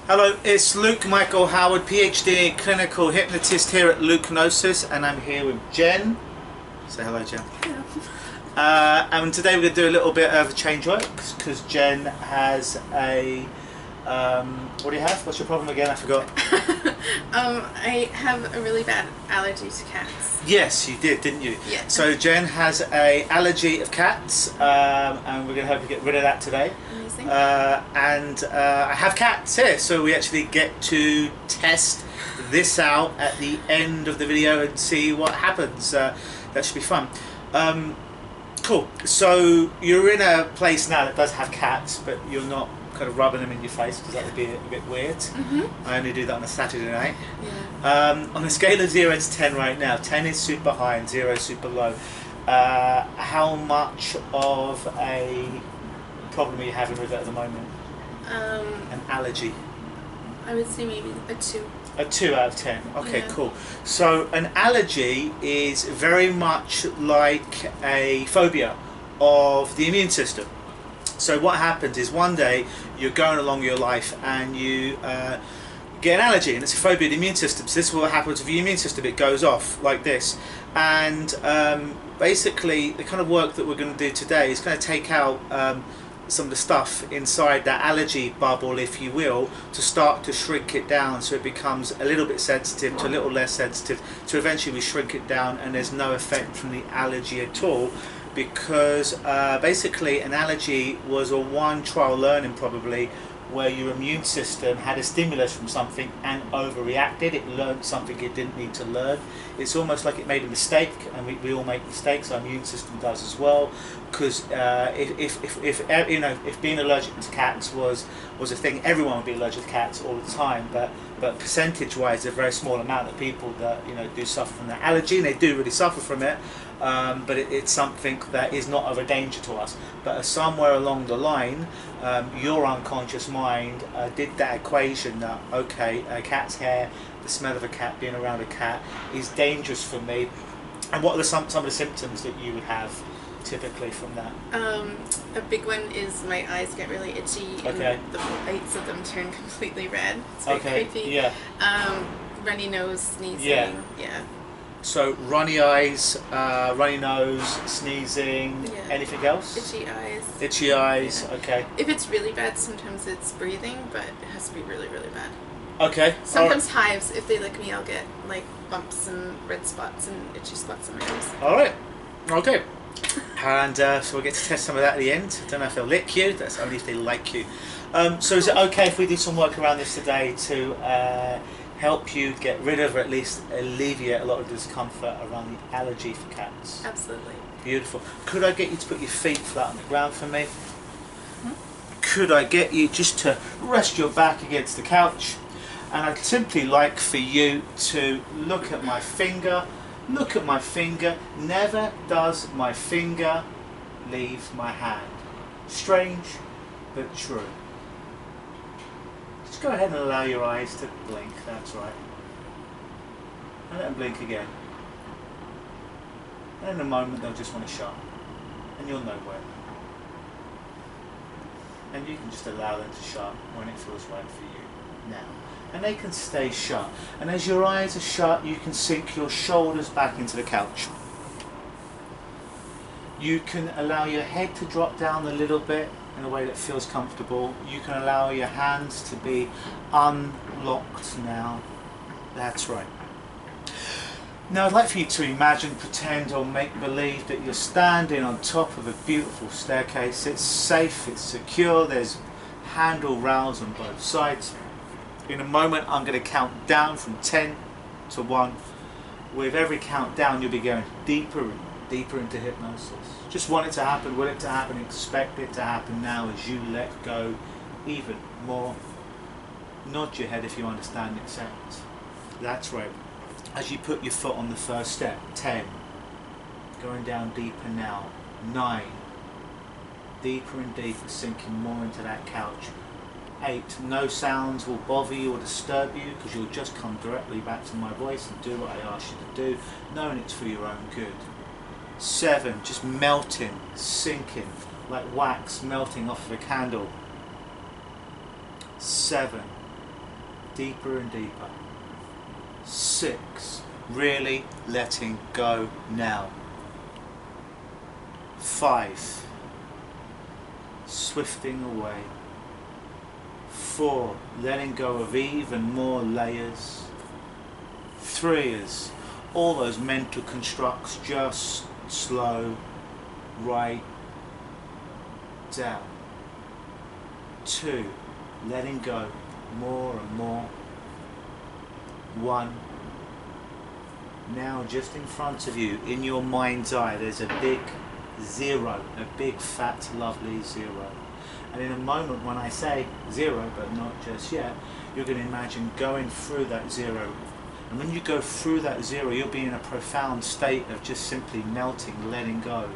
Hello, it's Luke Michael Howard, Ph.D. clinical hypnotist here at Hypnosis, and I'm here with Jen. Say hello, Jen. Hello. And today we're going to do a little bit of a change work because Jen has a what do you have? What's your problem again? I forgot. I have a really bad allergy to cats. Yes, you did, didn't you? Yeah. So Jen has a allergy of cats, and we're going to hope to get rid of that today. Amazing. I have cats here, so we actually get to test this out at the end of the video and see what happens. That should be fun. Cool. So you're in a place now that does have cats, but you're not kind of rubbing them in your face because that would be a bit weird. I only do that on a Saturday night. Yeah. On a scale of 0 to 10 right now, 10 is super high and 0 is super low. How much of a problem are you having with it at the moment? An allergy? I would say maybe a 2. A 2 out of 10. Okay, Yeah. cool. So an allergy is very much like a phobia of the immune system. So what happens is one day you're going along your life and you get an allergy, and it's a phobia of the immune system. So this is what happens with your immune system. It goes off like this. And basically the kind of work that we're going to do today is going to take out some of the stuff inside that allergy bubble, if you will, to start to shrink it down so it becomes a little bit sensitive to a little less sensitive, to eventually we shrink it down and there's no effect from the allergy at all, because basically an allergy was a one trial learning probably where your immune system had a stimulus from something and overreacted. It learned something it didn't need to learn. It's almost like it made a mistake, and we all make mistakes. Our immune system does as well. Because if being allergic to cats was a thing, everyone would be allergic to cats all the time. But percentage-wise, a very small amount of people that do suffer from that allergy, and they do really suffer from it. But it's something that is not of a danger to us. But somewhere along the line, your unconscious mind did that equation that, okay, a cat's hair, the smell of a cat, being around a cat is dangerous for me. And what are some of the symptoms that you would have typically from that? A big one is my eyes get really itchy, Okay. and the whites of them turn completely red. It's very creepy. Yeah. Runny nose, sneezing. Yeah. So runny eyes, runny nose, sneezing, Yeah. anything else? Itchy eyes. Itchy eyes, Yeah. okay. If it's really bad, sometimes it's breathing, but it has to be really, really bad. Okay. Sometimes hives. If they lick me, I'll get like bumps and red spots and itchy spots on my nose. Alright. Okay. And so we'll get to test some of that at the end. I don't know if they'll lick you, that's only if they like you. So is it okay if we do some work around this today to help you get rid of, or at least alleviate a lot of discomfort around the allergy for cats? Absolutely. Beautiful. Could I get you to put your feet flat on the ground for me? Could I get you just to rest your back against the couch? And I'd simply like for you to look at my finger. Look at my finger. Never does my finger leave my hand. Strange, but true. Just go ahead and allow your eyes to blink. That's right. And let them blink again. And in a moment they'll just want to shut. And you'll know when. And you can just allow them to shut when it feels right for you now. And they can stay shut. And as your eyes are shut, you can sink your shoulders back into the couch. You can allow your head to drop down a little bit in a way that feels comfortable. You can allow your hands to be unlocked now. That's right. Now I'd like for you to imagine, pretend or make believe that you're standing on top of a beautiful staircase. It's safe, it's secure, there's handle rails on both sides. In a moment I'm going to count down from 10 to 1. With every count down you'll be going deeper and deeper into hypnosis. Just want it to happen, will it to happen, expect it to happen now as you let go even more. Nod your head if you understand and accept. That's right. As you put your foot on the first step, 10. Going down deeper now, 9. Deeper and deeper, sinking more into that couch. 8. No sounds will bother you or disturb you because you'll just come directly back to my voice and do what I ask you to do, knowing it's for your own good. 7. Just melting, sinking, like wax melting off of a candle. 7. deeper and deeper. 6, really letting go now. 5, swifting away. 4, letting go of even more layers. 3 is all those mental constructs just slow right down. 2, letting go more and more. 1, now just in front of you, in your mind's eye, there's a big 0, a big fat lovely 0. And in a moment when I say 0, but not just yet, you're going to imagine going through that 0. And when you go through that 0, you'll be in a profound state of just simply melting, letting go,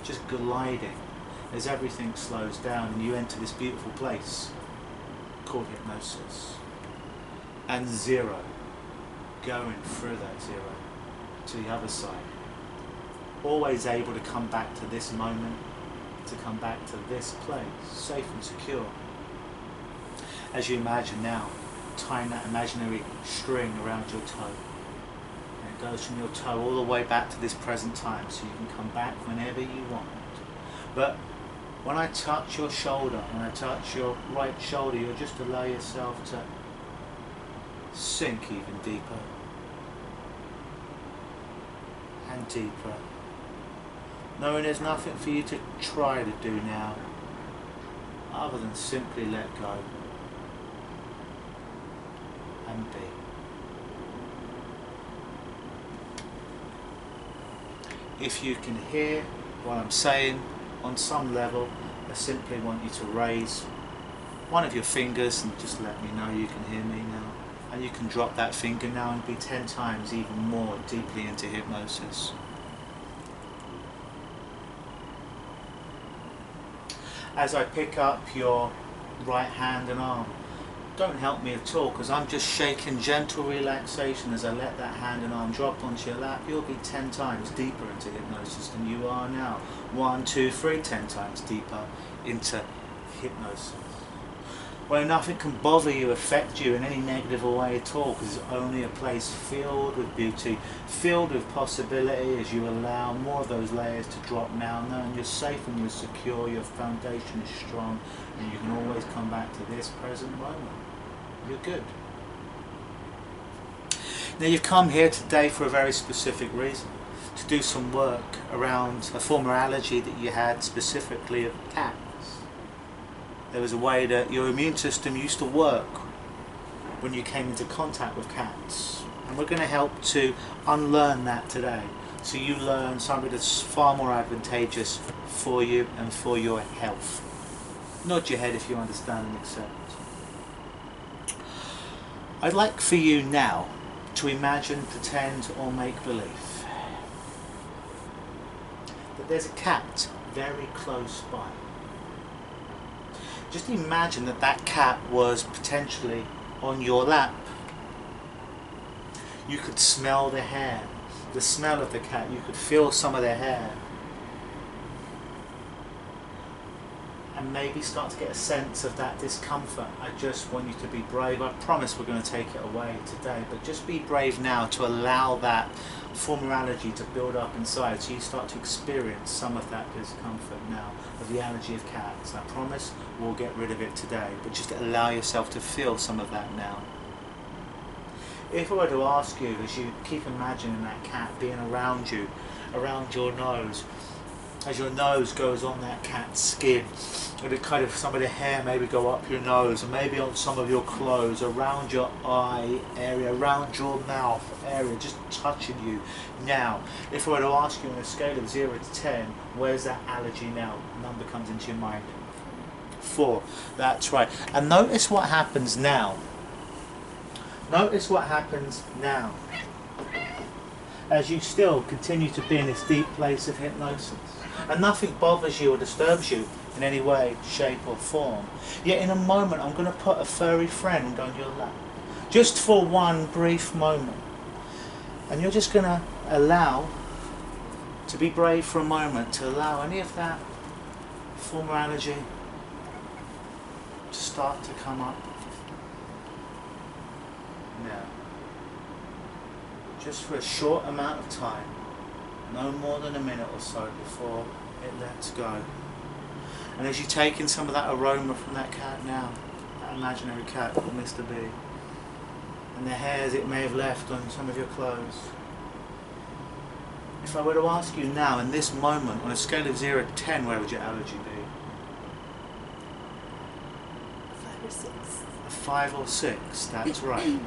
just gliding as everything slows down and you enter this beautiful place called hypnosis. And 0, going through that 0 to the other side. Always able to come back to this moment, to come back to this place, safe and secure. As you imagine now, tying that imaginary string around your toe. And it goes from your toe all the way back to this present time, so you can come back whenever you want. But when I touch your shoulder, when I touch your right shoulder, you'll just allow yourself to sink even deeper and deeper, knowing there's nothing for you to try to do now other than simply let go and be. If you can hear what I'm saying on some level, I simply want you to raise one of your fingers and just let me know you can hear me now. And you can drop that finger now and be 10 times even more deeply into hypnosis. As I pick up your right hand and arm, don't help me at all, because I'm just shaking gentle relaxation as I let that hand and arm drop onto your lap. You'll be 10 times deeper into hypnosis than you are now. 1, 2, 3, 10 times deeper into hypnosis. Where nothing can bother you, affect you in any negative way at all, because it's only a place filled with beauty, filled with possibility as you allow more of those layers to drop now, knowing you're safe and you're secure, your foundation is strong, and you can always come back to this present moment. You're good. Now you've come here today for a very specific reason, to do some work around a former allergy that you had, specifically of cats. There was a way that your immune system used to work when you came into contact with cats. And we're going to help to unlearn that today, so you learn something that's far more advantageous for you and for your health. Nod your head if you understand and accept. I'd like for you now to imagine, pretend or make believe that there's a cat very close by. Just imagine that that cat was potentially on your lap. You could smell the hair, the smell of the cat, you could feel some of their hair. And maybe start to get a sense of that discomfort. I just want you to be brave. I promise we're going to take it away today, but just be brave now to allow that former allergy to build up inside, so you start to experience some of that discomfort now of the allergy of cats. I promise we'll get rid of it today, but just allow yourself to feel some of that now. If I were to ask you, as you keep imagining that cat being around you, around your nose, as your nose goes on that cat's skin, and it kind of, some of the hair maybe go up your nose, and maybe on some of your clothes, around your eye area, around your mouth area, just touching you. Now, if I were to ask you on a scale of 0 to 10, where's that allergy now? Number comes into your mind. 4. That's right. And notice what happens now. Notice what happens now, as you still continue to be in this deep place of hypnosis, and nothing bothers you or disturbs you in any way, shape or form. Yet in a moment I'm going to put a furry friend on your lap, just for one brief moment, and you're just going to allow, to be brave for a moment, to allow any of that former allergy to start to come up. now. Just for a short amount of time, no more than a minute or so before it lets go. And as you take in some of that aroma from that cat now, that imaginary cat called Mr. B, and the hairs it may have left on some of your clothes. If I were to ask you now, in this moment, on a scale of 0 to 10, where would your allergy be? 5 or 6. A 5 or 6, that's right.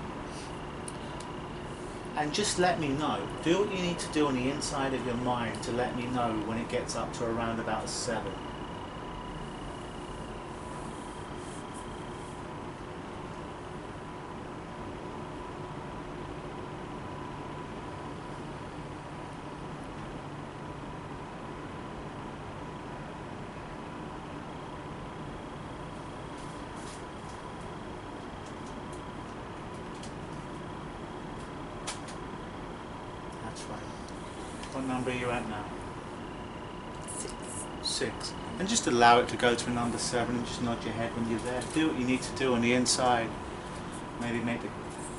And just let me know. Do what you need to do on the inside of your mind to let me know when it gets up to around about a 7. That's right. What number are you at now? 6. 6. And just allow it to go to a number 7 and just nod your head when you're there. Do what you need to do on the inside. Maybe make the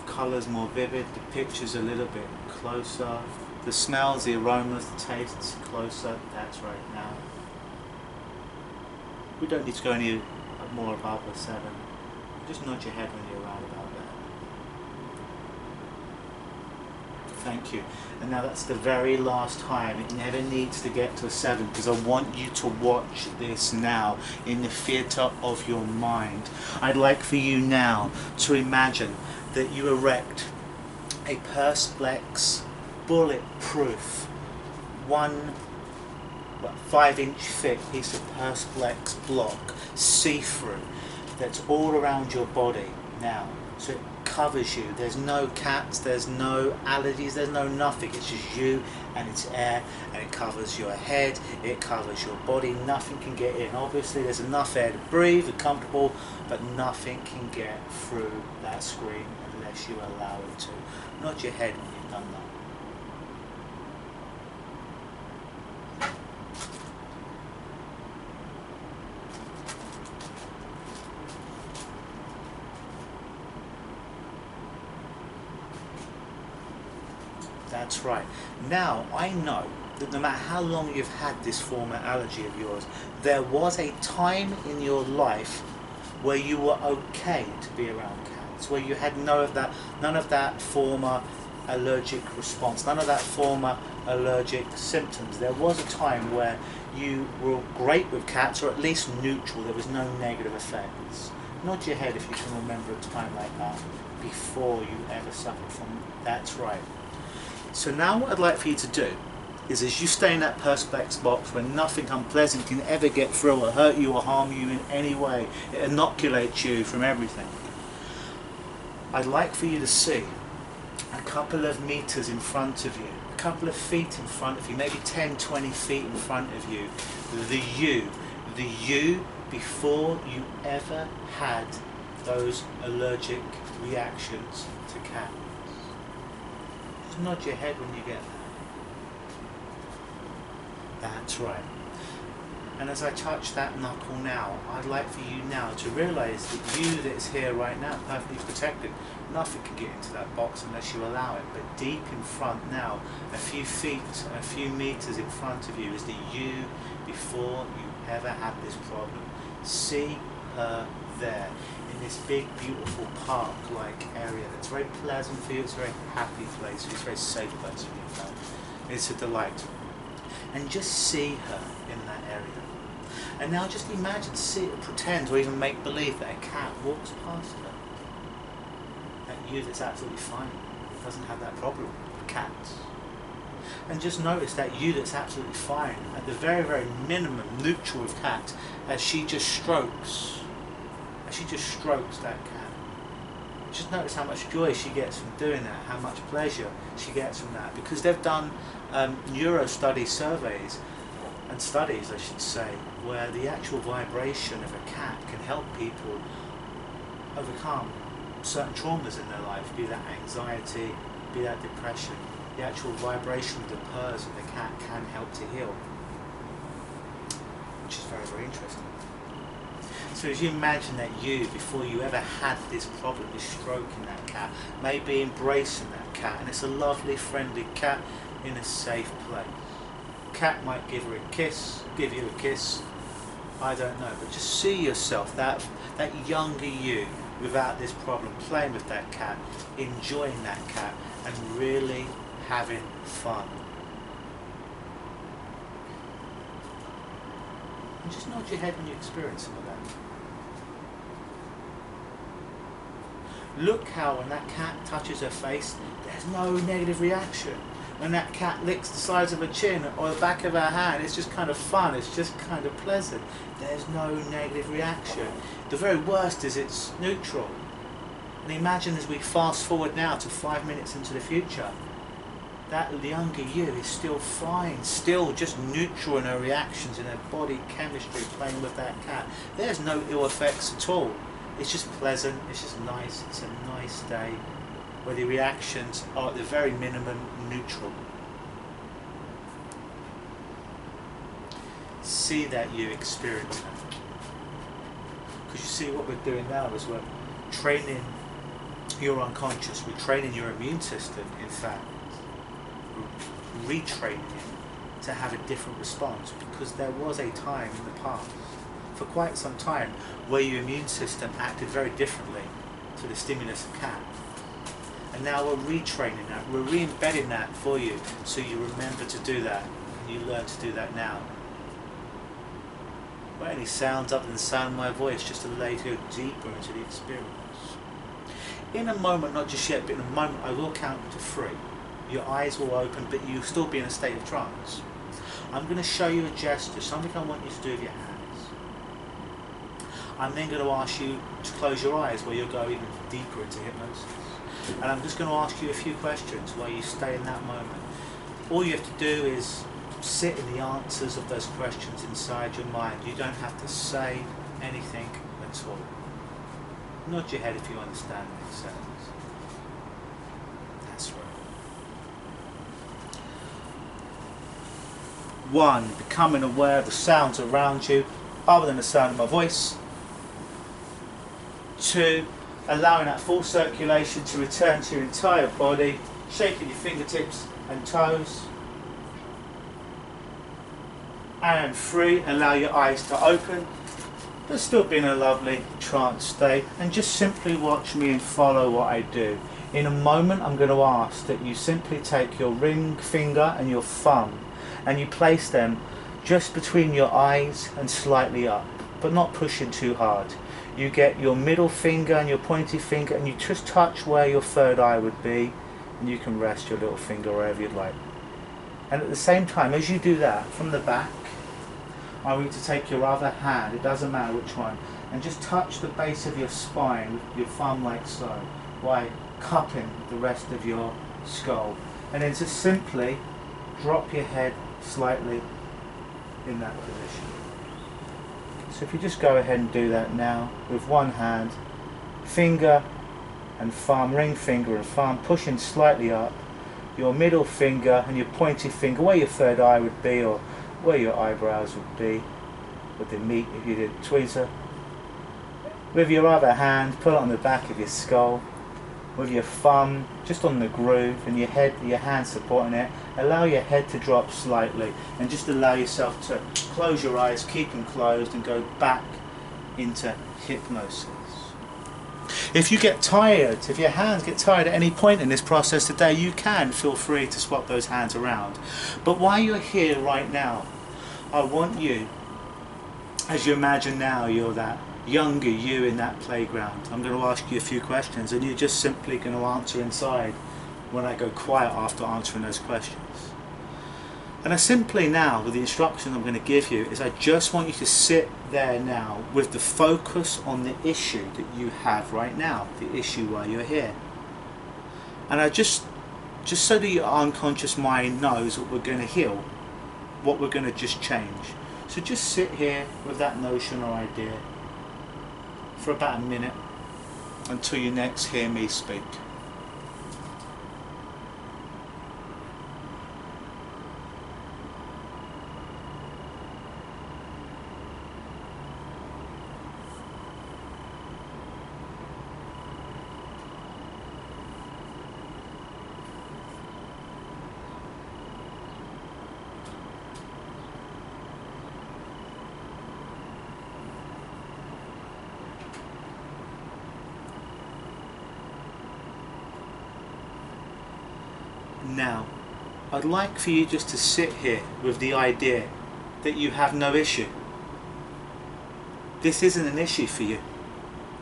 colours more vivid, the pictures a little bit closer, the smells, the aromas, the tastes closer. That's right now. We don't need to go any more above a 7. Just nod your head when you're around about that. Thank you. And now that's the very last time. It never needs to get to a 7 because I want you to watch this now in the theatre of your mind. I'd like for you now to imagine that you erect a Perspex bulletproof 5-inch thick piece of Perspex block, see-through, that's all around your body now. So it covers you. There's no cats, there's no allergies, there's no nothing. It's just you and it's air, and it covers your head, it covers your body. Nothing can get in. Obviously there's enough air to breathe and comfortable, but nothing can get through that screen unless you allow it to. Nod your head when you've done that. That's right. Now, I know that no matter how long you've had this former allergy of yours, there was a time in your life where you were okay to be around cats, where you had none of that former allergic response, none of that former allergic symptoms. There was a time where you were great with cats, or at least neutral. There was no negative effects. Nod your head if you can remember a time like that before you ever suffered from it. That's right. So now what I'd like for you to do is, as you stay in that Perspex box where nothing unpleasant can ever get through or hurt you or harm you in any way, it inoculates you from everything, I'd like for you to see a couple of meters in front of you, a couple of feet in front of you, maybe 10, 20 feet in front of you, the you before you ever had those allergic reactions to cats. Just nod your head when you get that. That's right. And as I touch that knuckle now, I'd like for you now to realise that you that's here right now, perfectly protected, nothing can get into that box unless you allow it. But deep in front now, a few feet, a few meters in front of you is the you before you ever had this problem. See her there in this big beautiful park-like area that's very pleasant for you. It's a very happy place for you. It's a very safe place for you. It's a delight. And just see her in that area. And now just imagine, pretend or even make believe that a cat walks past her. That you that's absolutely fine, doesn't have that problem with cats. And just notice that you that's absolutely fine, at the very, very minimum, neutral with cats, as she just strokes that cat. Just notice how much joy she gets from doing that, how much pleasure she gets from that. Because they've done neuro surveys, and studies I should say, where the actual vibration of a cat can help people overcome certain traumas in their life, be that anxiety, be that depression. The actual vibration of the purrs of the cat can help to heal, which is very, very interesting. So So as you imagine that you, before you ever had this problem, this stroke in that cat, maybe embracing that cat, and it's a lovely, friendly cat in a safe place. Cat might give you a kiss, I don't know, but just see yourself, that younger you, without this problem, playing with that cat, enjoying that cat, and really having fun. And just nod your head when you experience some of that. Look how when that cat touches her face, there's no negative reaction. When that cat licks the sides of her chin or the back of her hand, it's just kind of fun, it's just kind of pleasant. There's no negative reaction. The very worst is it's neutral. And imagine as we fast forward now to 5 minutes into the future, that younger you is still fine, still just neutral in her reactions, in her body chemistry, playing with that cat. There's no ill effects at all. It's just pleasant, it's just nice, it's a nice day where the reactions are at the very minimum neutral. See that you experience that. Because you see what we're doing now is we're training your unconscious, we're training your immune system, in fact, we're retraining it to have a different response, because there was a time in the past, for quite some time, where your immune system acted very differently to the stimulus of cat. And now we're retraining that, we're re-embedding that for you, so you remember to do that, and you learn to do that now. Well, any sounds other than the sound of my voice, just to allow you to go deeper into the experience. In a moment, not just yet, but in a moment, I will count to 3. Your eyes will open, but you'll still be in a state of trance. I'm going to show you a gesture, something I want you to do with your hands. I'm then going to ask you to close your eyes where you'll go even deeper into hypnosis. And I'm just going to ask you a few questions while you stay in that moment. All you have to do is sit in the answers of those questions inside your mind. You don't have to say anything at all. Nod your head if you understand what it says. That's right. 1. Becoming aware of the sounds around you other than the sound of my voice. 2. Allowing that full circulation to return to your entire body, shaking your fingertips and toes. And 3. Allow your eyes to open, but still be in a lovely trance state, and just simply watch me and follow what I do. In a moment I'm going to ask that you simply take your ring finger and your thumb and you place them just between your eyes and slightly up, but not pushing too hard. You get your middle finger and your pointy finger and you just touch where your third eye would be, and you can rest your little finger wherever you'd like. And at the same time, as you do that, from the back, I want you to take your other hand, it doesn't matter which one, and just touch the base of your spine with your thumb like so, while cupping the rest of your skull. And then just simply drop your head slightly in that position. So if you just go ahead and do that now with one hand, finger and thumb, ring finger and thumb, pushing slightly up, your middle finger and your pointy finger where your third eye would be, or where your eyebrows would be, with the meat if you did tweezer. With your other hand, put it on the back of your skull, with your thumb just on the groove and your head, your hand supporting it. Allow your head to drop slightly and just allow yourself to close your eyes, keep them closed, and go back into hypnosis. If you get tired, if your hands get tired at any point in this process today, you can feel free to swap those hands around. But while you're here right now, I want you, as you imagine now you're that younger you in that playground, I'm going to ask you a few questions and you're just simply going to answer inside when I go quiet after answering those questions. And I simply now, with the instructions I'm going to give you, is I just want you to sit there now with the focus on the issue that you have right now, the issue while you're here. And I just so that your unconscious mind knows what we're going to heal, what we're going to just change. So just sit here with that notion or idea for about a minute until you next hear me speak. Now, I'd like for you just to sit here with the idea that you have no issue. This isn't an issue for you.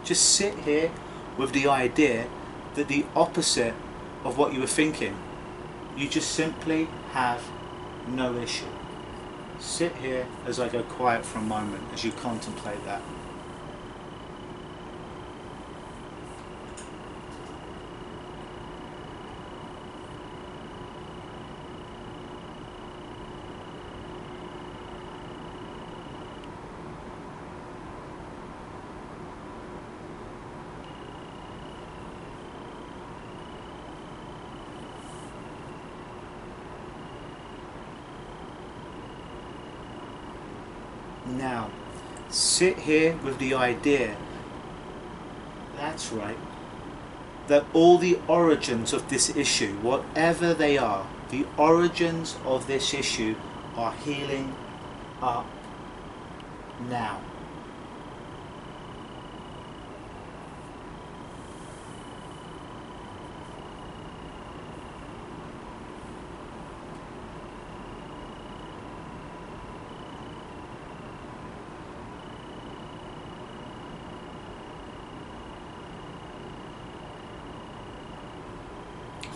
Just sit here with the idea that the opposite of what you were thinking, you just simply have no issue. Sit here as I go quiet for a moment as you contemplate that. Now, sit here with the idea, that's right, that all the origins of this issue, whatever they are, the origins of this issue are healing up now.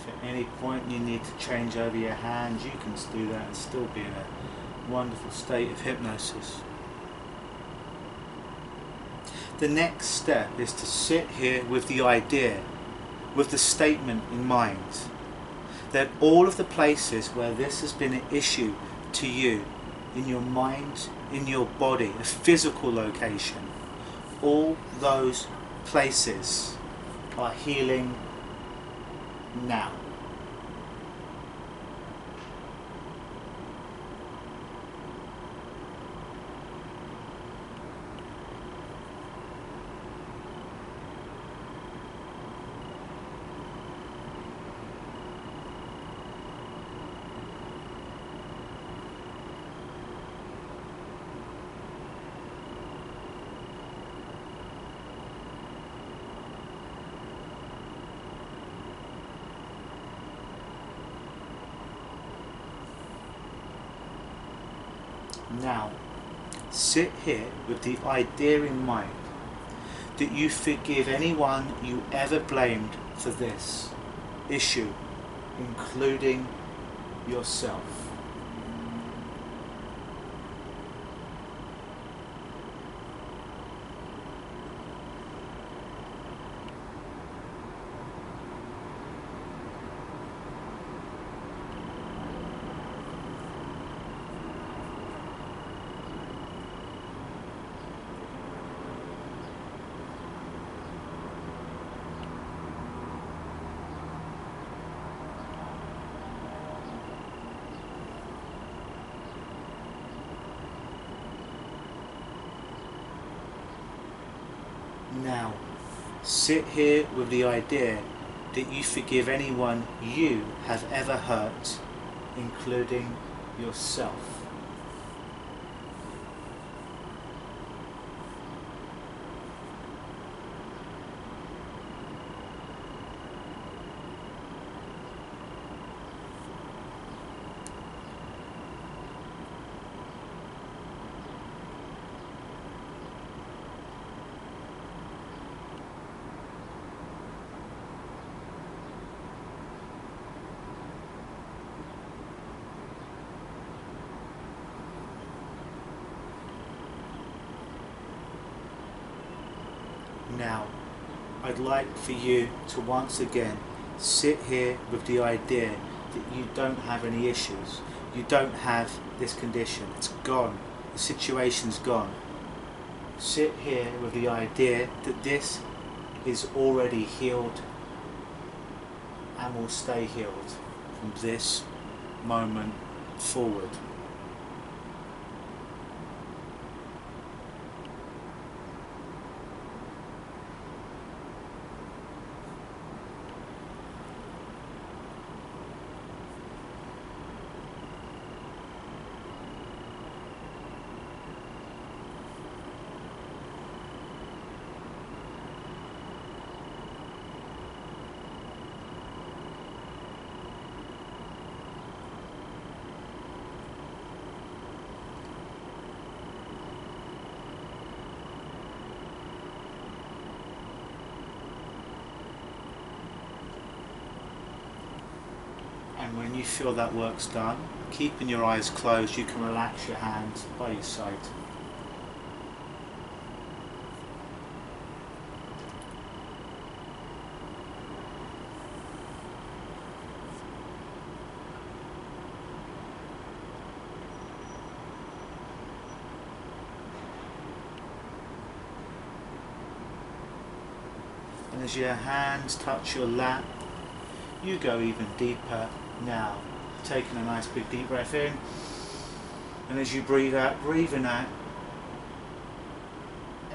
At any point you need to change over your hands, you can do that and still be in a wonderful state of hypnosis. The next step is to sit here with the idea, with the statement in mind, that all of the places where this has been an issue to you, in your mind, in your body, a physical location, all those places are healing now. Now, sit here with the idea in mind that you forgive anyone you ever blamed for this issue, including yourself. Now, sit here with the idea that you forgive anyone you have ever hurt, including yourself. Now, I'd like for you to once again sit here with the idea that you don't have any issues. You don't have this condition. It's gone. The situation's gone. Sit here with the idea that this is already healed and will stay healed from this moment forward. And when you feel that work's done, keeping your eyes closed, you can relax your hands by your side. And as your hands touch your lap, you go even deeper now, taking a nice big deep breath in, and as you breathe out, breathing out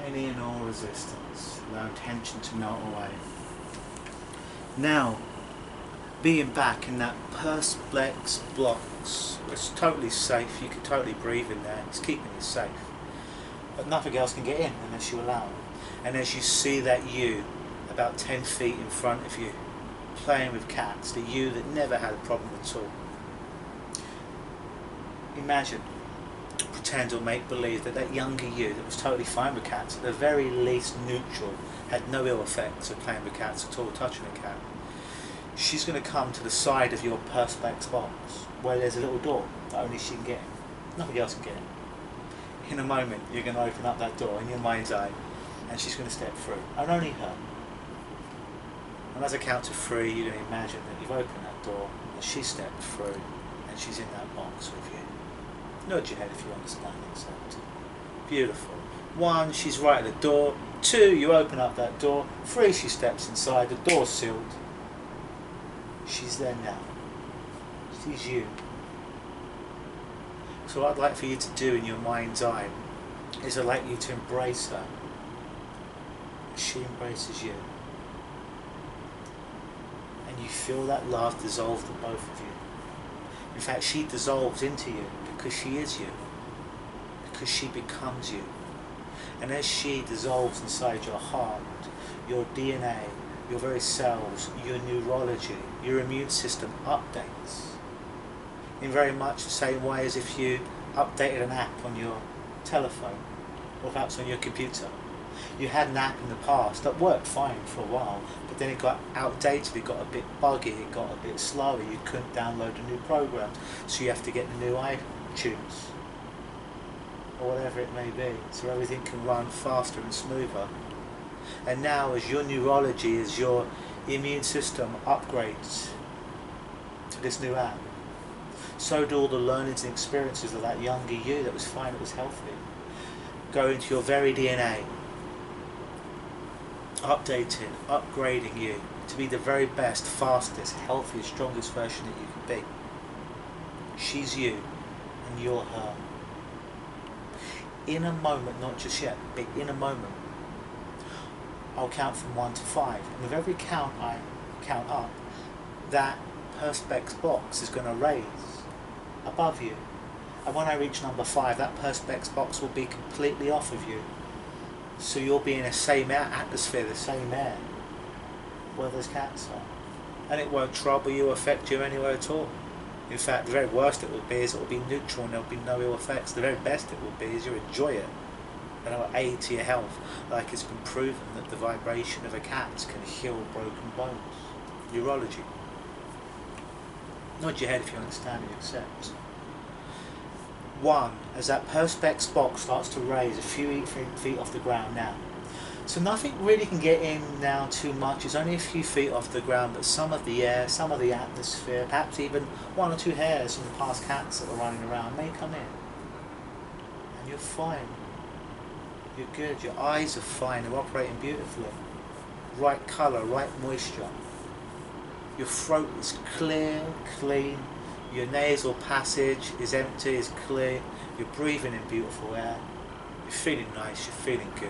any and all resistance, allowing tension to melt away. Now, being back in that perspex box, it's totally safe, you can totally breathe in there, it's keeping you safe. But nothing else can get in unless you allow it. And as you see that you, about 10 feet in front of you, playing with cats, the you that never had a problem at all. Imagine, pretend or make believe that that younger you that was totally fine with cats, at the very least neutral, had no ill effects of playing with cats at all, touching a cat. She's going to come to the side of your perspex box where there's a little door that only she can get in. Nothing else can get in. In a moment you're going to open up that door in your mind's eye and she's going to step through, and only her. And as I count to 3, you're going to imagine that you've opened that door and she stepped through and she's in that box with you. Nod your head if you understand it. Beautiful. 1, she's right at the door. 2, you open up that door. 3, she steps inside. The door's sealed. She's there now. She's you. So what I'd like for you to do in your mind's eye is I'd like you to embrace her. She embraces you. And you feel that love dissolve to both of you. In fact, she dissolves into you because she is you. Because she becomes you. And as she dissolves inside your heart, your DNA, your very cells, your neurology, your immune system updates. In very much the same way as if you updated an app on your telephone or perhaps on your computer. You had an app in the past that worked fine for a while, but then it got outdated, it got a bit buggy, it got a bit slower, you couldn't download the new programs, so you have to get the new iTunes or whatever it may be, so everything can run faster and smoother. And now as your neurology, as your immune system upgrades to this new app, so do all the learnings and experiences of that younger you that was fine, that was healthy, go into your very DNA, updating, upgrading you to be the very best, fastest, healthiest, strongest version that you can be. She's you and you're her. In a moment, not just yet, but in a moment, I'll count from 1 to 5, and with every count I count up, that perspex box is going to raise above you, and when I reach number 5, that perspex box will be completely off of you, so you'll be in the same atmosphere, the same air where those cats are, and it won't trouble you or affect you anywhere at all. In fact, the very worst it will be is it will be neutral and there will be no ill effects. The very best it will be is you enjoy it and it will aid to your health, like it's been proven that the vibration of a cat can heal broken bones. Neurology. Nod your head if you understand and accept. 1, as that perspex box starts to raise a few feet off the ground now. So nothing really can get in now too much, it's only a few feet off the ground, but some of the air, some of the atmosphere, perhaps even 1 or 2 hairs from the past cats that were running around may come in. And you're fine. You're good, your eyes are fine, they're operating beautifully. Right colour, right moisture. Your throat is clear, clean. Your nasal passage is empty, is clear. You're breathing in beautiful air. You're feeling nice, you're feeling good.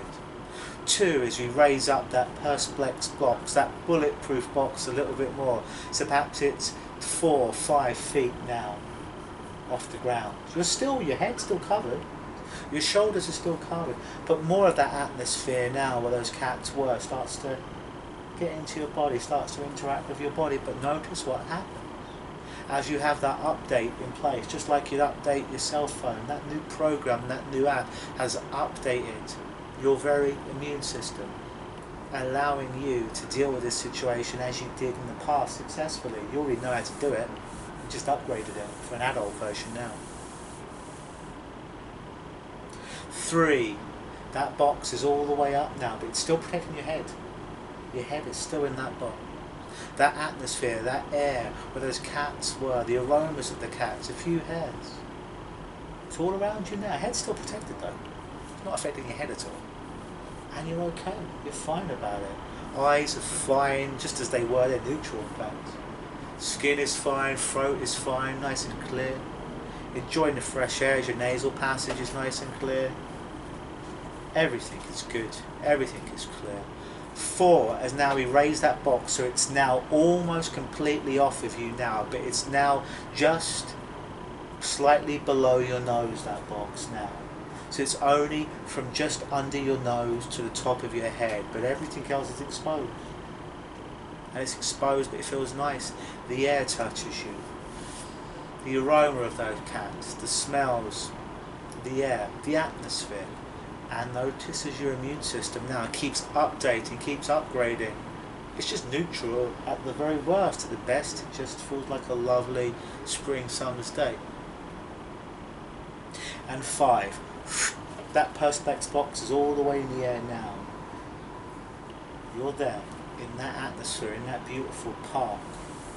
2, as we raise up that perspex box, that bulletproof box a little bit more. So perhaps it's 4 or 5 feet now off the ground. Your head's still covered. Your shoulders are still covered. But more of that atmosphere now where those cats were starts to get into your body, starts to interact with your body. But notice what happens as you have that update in place, just like you'd update your cell phone. That new program, that new app has updated your very immune system, allowing you to deal with this situation as you did in the past successfully. You already know how to do it. just upgraded it for an adult version now. 3, that box is all the way up now, but it's still protecting your head. Your head is still in that box. That atmosphere, that air, where those cats were, the aromas of the cats, a few hairs. It's all around you now. Head's still protected though. It's not affecting your head at all. And you're okay. You're fine about it. Eyes are fine, just as they were. They're neutral in fact. Skin is fine, throat is fine, nice and clear. Enjoying the fresh air as your nasal passage is nice and clear. Everything is good. Everything is clear. 4, as now we raise that box, so it's now almost completely off of you now, but it's now just slightly below your nose, that box now. So it's only from just under your nose to the top of your head, but everything else is exposed. And it's exposed, but it feels nice. The air touches you. The aroma of those cats, the smells, the air, the atmosphere. And notice as your immune system now keeps updating, keeps upgrading. It's just neutral at the very worst. At the best, it just feels like a lovely spring summer's day. And 5, that Perspex box is all the way in the air now. You're there, in that atmosphere, in that beautiful park,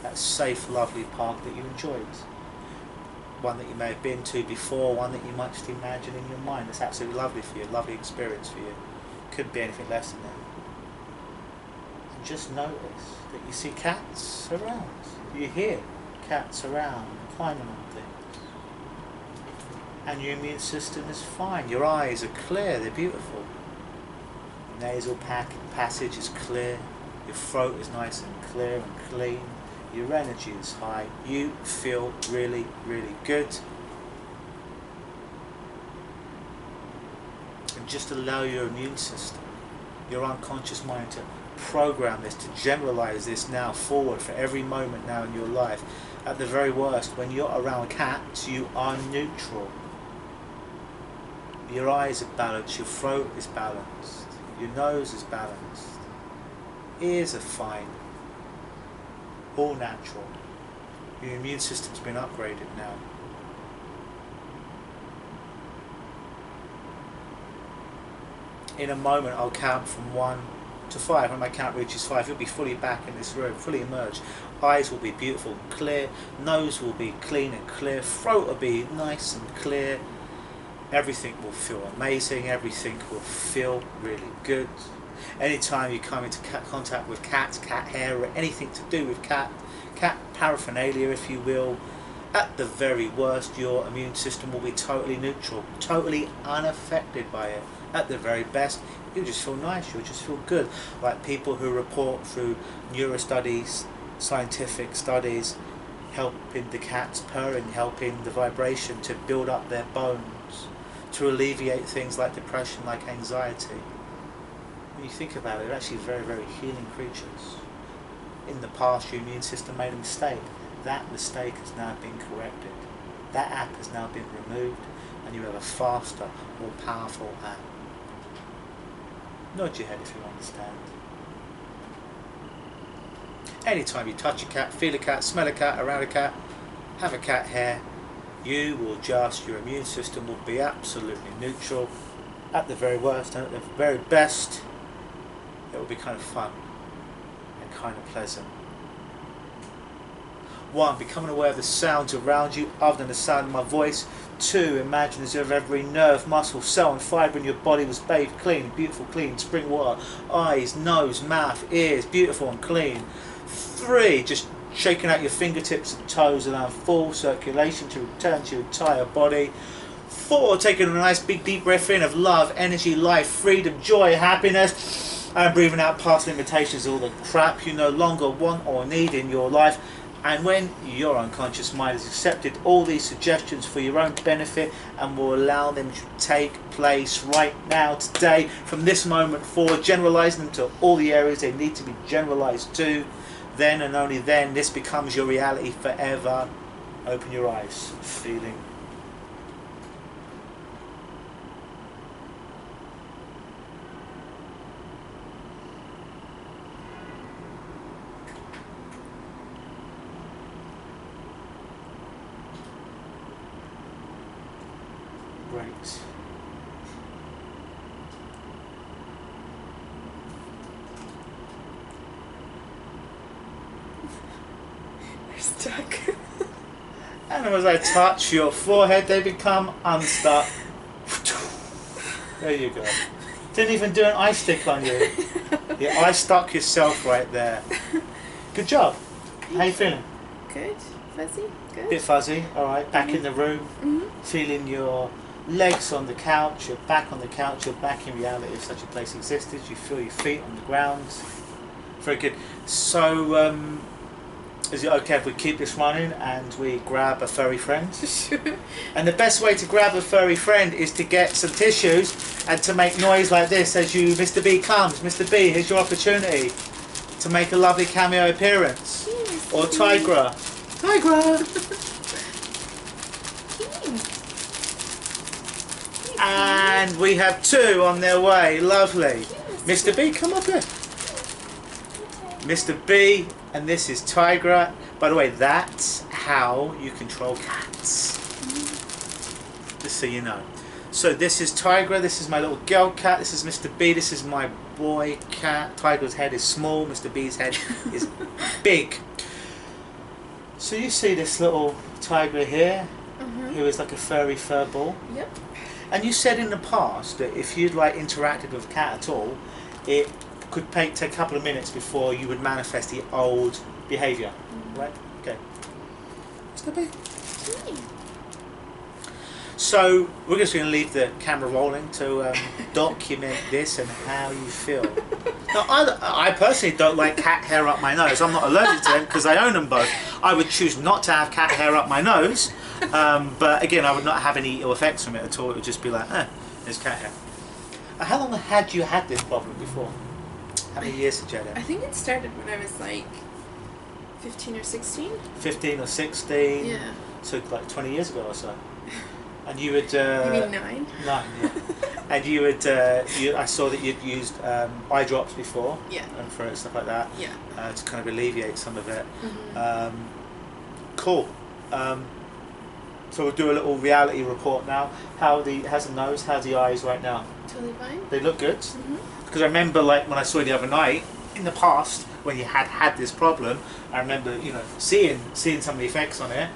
that safe, lovely park that you enjoyed. One that you may have been to before, one that you might just imagine in your mind. It's absolutely lovely for you, lovely experience for you. Couldn't be anything less than that. And just notice that you see cats around. You hear cats around, climbing on things. And your immune system is fine. Your eyes are clear, they're beautiful. Your nasal passage is clear. Your throat is nice and clear and clean. Your energy is high. You feel really, really good. And just allow your immune system, your unconscious mind to program this, to generalize this now forward for every moment now in your life. At the very worst, when you're around cats, you are neutral. Your eyes are balanced, your throat is balanced, your nose is balanced, ears are fine. All natural. Your immune system's been upgraded now. In a moment I'll count from 1 to 5. When my count reaches 5, you'll be fully back in this room, fully immersed. Eyes will be beautiful and clear, nose will be clean and clear, throat will be nice and clear. Everything will feel amazing, everything will feel really good. Anytime you come into contact with cats, cat hair, or anything to do with cat paraphernalia, if you will, at the very worst, your immune system will be totally neutral, totally unaffected by it. At the very best, you'll just feel nice, you'll just feel good. Like people who report through neuro studies, scientific studies, helping the cats purring, helping the vibration to build up their bones, to alleviate things like depression, like anxiety. When you think about it, they're actually very, very healing creatures. In the past, your immune system made a mistake. That mistake has now been corrected. That app has now been removed, and you have a faster, more powerful app. Nod your head if you understand. Anytime you touch a cat, feel a cat, smell a cat, around a cat, have a cat hair, you will just, your immune system will be absolutely neutral. At the very worst and at the very best, it will be kind of fun and kind of pleasant. 1, becoming aware of the sounds around you other than the sound of my voice. 2, imagine as if every nerve, muscle, cell and fibre in your body was bathed clean, beautiful, clean, spring water. Eyes, nose, mouth, ears, beautiful and clean. 3, just shaking out your fingertips and toes, allowing full circulation to return to your entire body. 4, taking a nice big deep breath in of love, energy, life, freedom, joy, happiness. And breathing out past limitations, all the crap you no longer want or need in your life. And when your unconscious mind has accepted all these suggestions for your own benefit and will allow them to take place right now, today, from this moment forward, generalizing them to all the areas they need to be generalized to, then and only then this becomes your reality forever. Open your eyes, feeling. Great. They're stuck. And as I touch your forehead, they become unstuck. There you go. Didn't even do an eye stick on you. You eye stuck yourself right there. Good job. How you feeling? Good. Fuzzy. Good. Bit fuzzy. All right. Back in the room. Mm-hmm. Feeling your legs on the couch, your back on the couch, your back in reality if such a place existed. You feel your feet on the ground. Very good. So, is it okay if we keep this running and we grab a furry friend? Sure. And the best way to grab a furry friend is to get some tissues and to make noise like this as you, Mr. B comes. Mr. B, here's your opportunity to make a lovely cameo appearance. Yes, Or Tigra. Tigra! And we have two on their way. Lovely. Mr. B, come up here. Mr. B, and this is Tigra. By the way, that's how you control cats. Just so you know. So this is Tigra, this is my little girl cat, this is Mr. B, this is my boy cat. Tigra's head is small, Mr. B's head is big. So you see this little Tigra here, who is like a furry fur ball. Yep. And you said in the past that if you'd like interacted with a cat at all, it could take a couple of minutes before you would manifest the old behaviour. Right? Okay. Mr. B. So we're just going to leave the camera rolling to document this and how you feel. Now, I personally don't like cat hair up my nose. I'm not allergic to them because I own them both. I would choose not to have cat hair up my nose, but again, I would not have any ill effects from it at all. It would just be like, there's cat hair. How long had you had this problem before? How many years did you have it? I think it started when I was like 15 or 16. 15 or 16? Yeah. So like 20 years ago or so. And you would... You mean 9? 9, yeah. And you would... I saw that you'd used eye drops before. Yeah. And for stuff like that. Yeah. To kind of alleviate some of it. Cool. So we'll do a little reality report now. How's the nose? How's the eyes right now? Totally fine. They look good. Because I remember, like when I saw you the other night, in the past when you had this problem, I remember seeing some of the effects on it,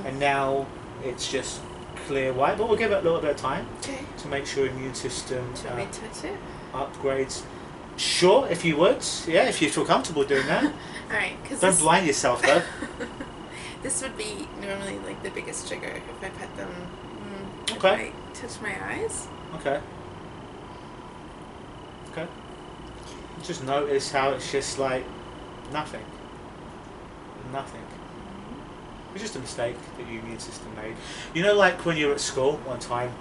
and now it's just clear white. But we'll give it a little bit of time to make sure immune system Do you want me to touch it? upgrades. Sure, if you would. Yeah, if you feel comfortable doing that. Alright, Don't blind yourself though. This would be normally like the biggest trigger if I pet them. Okay. If I touch my eyes. Okay. Okay. Just notice how it's just like nothing. Nothing. It's just a mistake that your immune system made. You know, like when you're at school one time,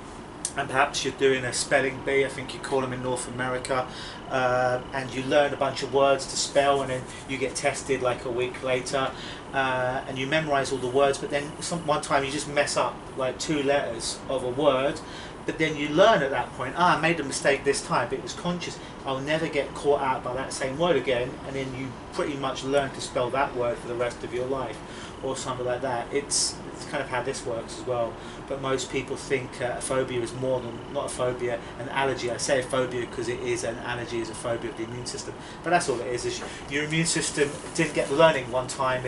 and perhaps you're doing a spelling bee, I think you call them in North America, and you learn a bunch of words to spell, and then you get tested like a week later, and you memorize all the words, but then one time you just mess up like 2 letters of a word, but then you learn at that point, I made a mistake this time, but it was conscious, I'll never get caught out by that same word again, and then you pretty much learn to spell that word for the rest of your life, or something like that. It's kind of how this works as well. But most people think a phobia is more than, not a phobia, an allergy. I say a phobia because it is an allergy, is a phobia of the immune system. But that's all it is your immune system didn't get learning one time.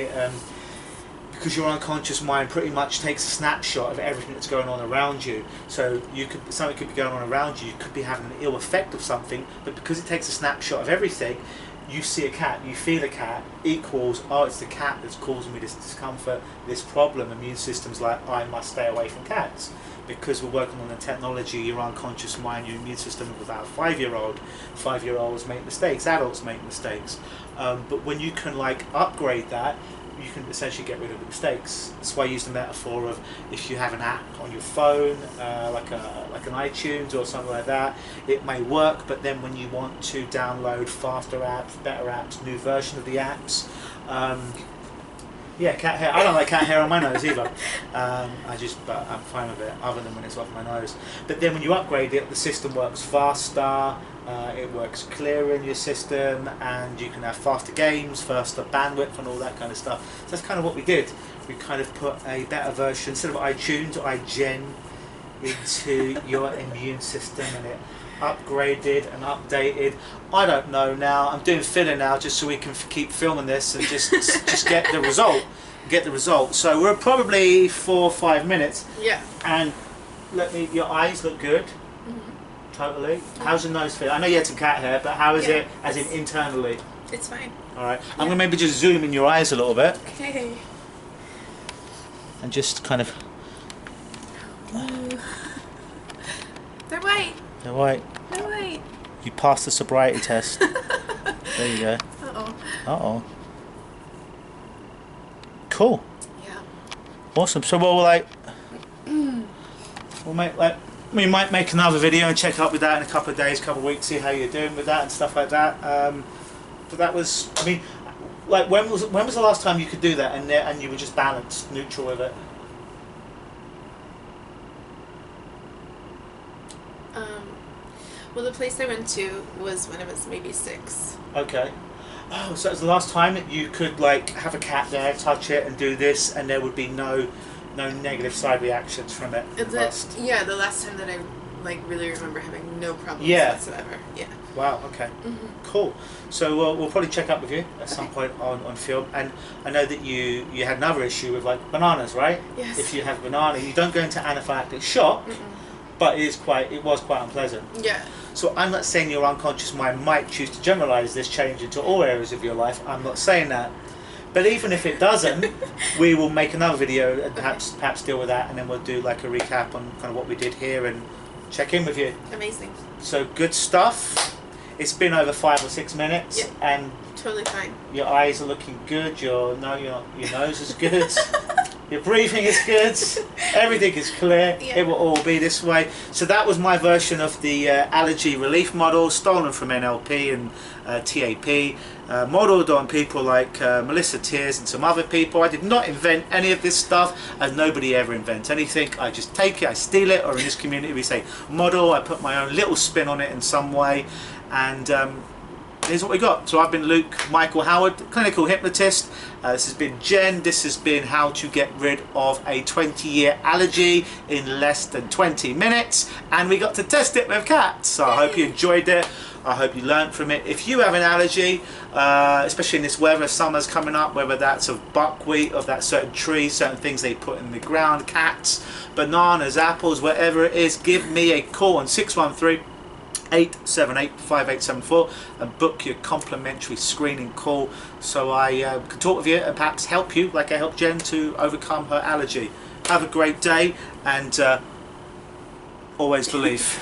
Because your unconscious mind pretty much takes a snapshot of everything that's going on around you. So something could be going on around you, you could be having an ill effect of something, but because it takes a snapshot of everything, you see a cat, you feel a cat, equals, oh, it's the cat that's causing me this discomfort, this problem. Immune system's like, I must stay away from cats. Because we're working on the technology, your unconscious mind, your immune system without a 5-year-old. 5-year-olds make mistakes, adults make mistakes. But when you can like upgrade that, you can essentially get rid of the mistakes. That's why I use the metaphor of if you have an app on your phone, like an iTunes or something like that, it may work, but then when you want to download faster apps, better apps, new version of the apps, yeah, cat hair. I don't like cat hair on my nose either. But I'm fine with it, other than when it's off my nose. But then when you upgrade it, the system works faster. It works clearer in your system, and you can have faster games, faster bandwidth, and all that kind of stuff. So that's kind of what we did. We kind of put a better version, instead of iTunes or iGen, into your immune system, and it upgraded and updated. I don't know now. I'm doing filler now just so we can keep filming this and just get the result. Get the result. So we're probably 4 or 5 minutes. Yeah. And your eyes look good. Totally. How's your nose feel? I know you had some cat hair, but how is it as in internally? It's fine. All right. I'm gonna maybe just zoom in your eyes a little bit. Okay. And just kind of. They're white. They're white. They're white. You passed the sobriety test. There you go. Uh-oh. Uh-oh. Cool. Yeah. Awesome. So we might make another video and check up with that in a couple of days, couple of weeks, see how you're doing with that and stuff like that. But that was, I mean, like when was the last time you could do that and you were just balanced, neutral with it? Well, the place I went to was when I was maybe 6. Okay. Oh, so it was the last time that you could like have a cat there, touch it, and do this, and there would be no negative side reactions from it. The last time that I like really remember having no problems whatsoever. Yeah. Wow. Okay. Cool. So we'll probably check up with you at some point on film. And I know that you had another issue with like bananas, right? Yes. If you have banana, you don't go into anaphylactic shock, but it was quite unpleasant. Yeah. So I'm not saying your unconscious mind might choose to generalize this change into all areas of your life. I'm not saying that. But even if it doesn't, we will make another video and perhaps deal with that, and then we'll do like a recap on kind of what we did here and check in with you. Amazing. So good stuff. It's been over 5 or 6 minutes, and totally fine. Your eyes are looking good. Your nose is good. Your breathing is good. Everything is clear. Yeah. It will all be this way. So that was my version of the allergy relief model, stolen from NLP and TAP, modelled on people like Melissa Tears and some other people. I did not invent any of this stuff, as nobody ever invents anything. I just take it, I steal it, or in this community we say model. I put my own little spin on it in some way, and here's what we got. So I've been Luke Michael Howard, clinical hypnotist. This has been Jen. This has been how to get rid of a 20-year allergy in less than 20 minutes. And we got to test it with cats. So I hope you enjoyed it. I hope you learned from it. If you have an allergy, especially in this weather, summer's coming up, whether that's of buckwheat, of that certain tree, certain things they put in the ground, cats, bananas, apples, whatever it is, give me a call on 613-878-5874 and book your complimentary screening call so I can talk with you and perhaps help you like I helped Jen to overcome her allergy. Have a great day, and always believe.